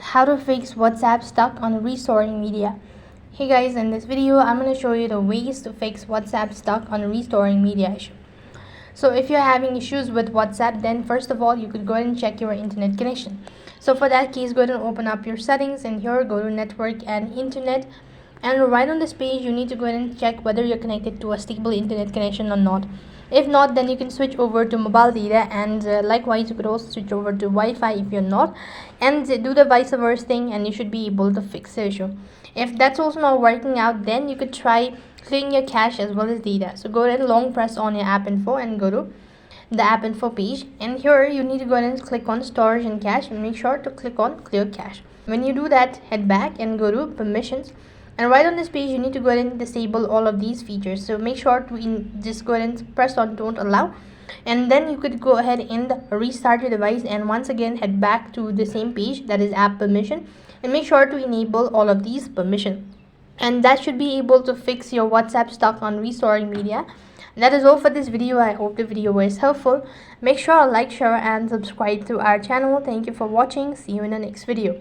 how to fix WhatsApp stuck on restoring media. Hey guys, in this video I'm going to show you the ways to fix WhatsApp stuck on restoring media issue. So if you're having issues with WhatsApp, then first of all you could go ahead and check your internet connection. So for that case, go ahead and open up your settings, and here go to network and internet, and right on this page you need to go ahead and check whether you're connected to a stable internet connection or not. If not, then you can switch over to mobile data, and likewise you could also switch over to Wi-Fi if you're not, and do the vice versa thing, and you should be able to fix the issue. If that's also not working out, then you could try clearing your cache as well as data. So go ahead and long press on your app info and go to the app info page, and here you need to go ahead and click on storage and cache, and make sure to click on clear cache. When you do that, head back and go to permissions, and right on this page you need to go ahead and disable all of these features. So make sure to just go ahead and press on don't allow, and then you could go ahead and restart your device, and once again head back to the same page, that is app permission, and make sure to enable all of these permissions. And that should be able to fix your WhatsApp stuck on restoring media. That is all for this video. I hope the video was helpful. Make sure to like, share and subscribe to our channel. Thank you for watching. See you in the next video.